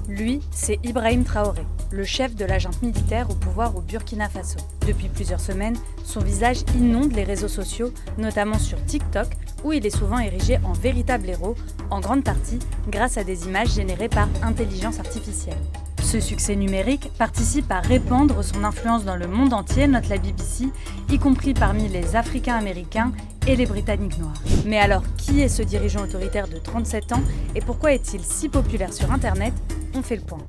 Lui, c'est Ibrahim Traoré, le chef de la junte militaire au pouvoir au Burkina Faso. Depuis plusieurs semaines, son visage inonde les réseaux sociaux, notamment sur TikTok, où il est souvent érigé en véritable héros, en grande partie grâce à des images générées par intelligence artificielle. Ce succès numérique participe à répandre son influence dans le monde entier, note la BBC, y compris parmi les Africains-Américains et les Britanniques noirs. Mais alors, qui est ce dirigeant autoritaire de 37 ans et pourquoi est-il si populaire sur Internet? On fait le point.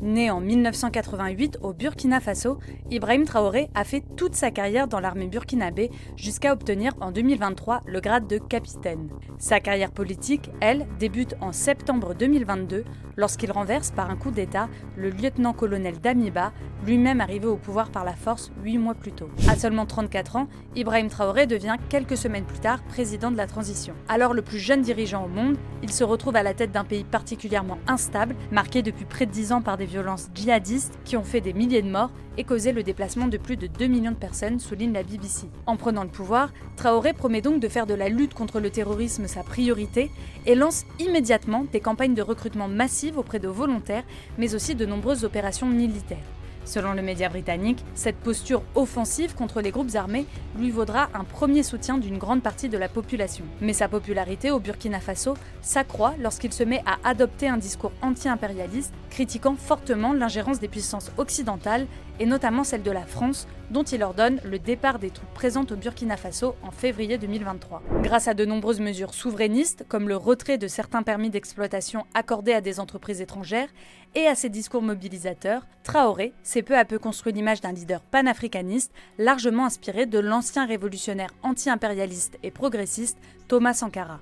Né en 1988 au Burkina Faso, Ibrahim Traoré a fait toute sa carrière dans l'armée burkinabé jusqu'à obtenir en 2023 le grade de capitaine. Sa carrière politique, elle, débute en septembre 2022 lorsqu'il renverse par un coup d'État le lieutenant-colonel Damiba, lui-même arrivé au pouvoir par la force 8 mois plus tôt. À seulement 34 ans, Ibrahim Traoré devient quelques semaines plus tard président de la transition. Alors le plus jeune dirigeant au monde, il se retrouve à la tête d'un pays particulièrement instable, marqué depuis près de 10 ans par des violences djihadistes qui ont fait des milliers de morts et causé le déplacement de plus de 2 millions de personnes, souligne la BBC. En prenant le pouvoir, Traoré promet donc de faire de la lutte contre le terrorisme sa priorité et lance immédiatement des campagnes de recrutement massives auprès de volontaires, mais aussi de nombreuses opérations militaires. Selon le média britannique, cette posture offensive contre les groupes armés lui vaudra un premier soutien d'une grande partie de la population. Mais sa popularité au Burkina Faso s'accroît lorsqu'il se met à adopter un discours anti-impérialiste, critiquant fortement l'ingérence des puissances occidentales et notamment celle de la France, dont il ordonne le départ des troupes présentes au Burkina Faso en février 2023. Grâce à de nombreuses mesures souverainistes, comme le retrait de certains permis d'exploitation accordés à des entreprises étrangères, et à ses discours mobilisateurs, Traoré s'est peu à peu construit l'image d'un leader panafricaniste, largement inspiré de l'ancien révolutionnaire anti-impérialiste et progressiste Thomas Sankara.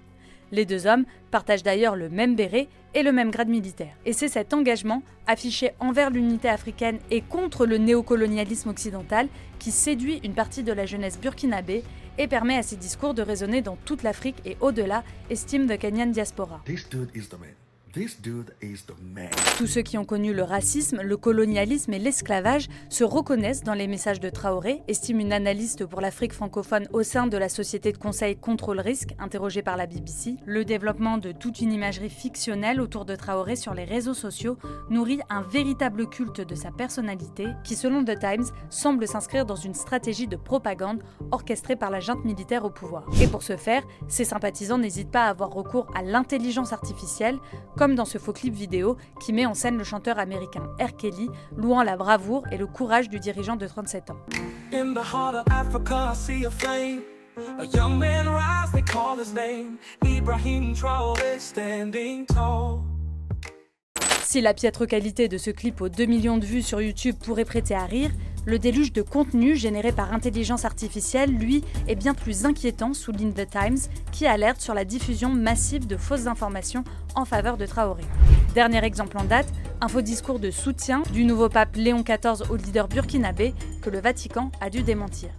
Les deux hommes partagent d'ailleurs le même béret et le même grade militaire. Et c'est cet engagement, affiché envers l'unité africaine et contre le néocolonialisme occidental, qui séduit une partie de la jeunesse burkinabé et permet à ses discours de résonner dans toute l'Afrique et au-delà, estime The Kenyan Diaspora. Tous ceux qui ont connu le racisme, le colonialisme et l'esclavage se reconnaissent dans les messages de Traoré, estime une analyste pour l'Afrique francophone au sein de la société de conseil Contrôle Risque, interrogée par la BBC. Le développement de toute une imagerie fictionnelle autour de Traoré sur les réseaux sociaux nourrit un véritable culte de sa personnalité qui, selon The Times, semble s'inscrire dans une stratégie de propagande orchestrée par la junte militaire au pouvoir. Et pour ce faire, ses sympathisants n'hésitent pas à avoir recours à l'intelligence artificielle, comme dans ce faux clip vidéo qui met en scène le chanteur américain R. Kelly, louant la bravoure et le courage du dirigeant de 37 ans. Si la piètre qualité de ce clip aux 2 millions de vues sur YouTube pourrait prêter à rire, le déluge de contenu généré par intelligence artificielle, lui, est bien plus inquiétant, souligne The Times, qui alerte sur la diffusion massive de fausses informations en faveur de Traoré. Dernier exemple en date, un faux discours de soutien du nouveau pape Léon XIV au leader burkinabé que le Vatican a dû démentir.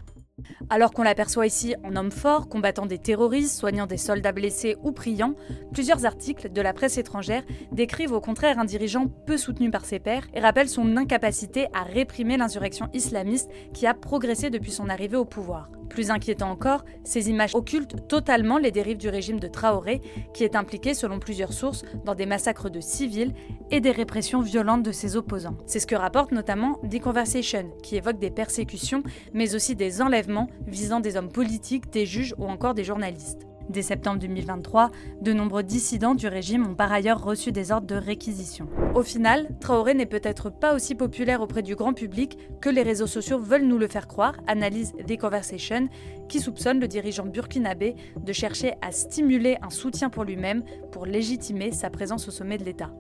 Alors qu'on l'aperçoit ici en homme fort, combattant des terroristes, soignant des soldats blessés ou priant, plusieurs articles de la presse étrangère décrivent au contraire un dirigeant peu soutenu par ses pairs et rappellent son incapacité à réprimer l'insurrection islamiste qui a progressé depuis son arrivée au pouvoir. Plus inquiétant encore, ces images occultent totalement les dérives du régime de Traoré, qui est impliqué selon plusieurs sources dans des massacres de civils et des répressions violentes de ses opposants. C'est ce que rapporte notamment The Conversation, qui évoque des persécutions, mais aussi des enlèvements visant des hommes politiques, des juges ou encore des journalistes. Dès septembre 2023, de nombreux dissidents du régime ont par ailleurs reçu des ordres de réquisition. Au final, Traoré n'est peut-être pas aussi populaire auprès du grand public que les réseaux sociaux veulent nous le faire croire, analyse The Conversation, qui soupçonne le dirigeant burkinabé de chercher à stimuler un soutien pour lui-même pour légitimer sa présence au sommet de l'État.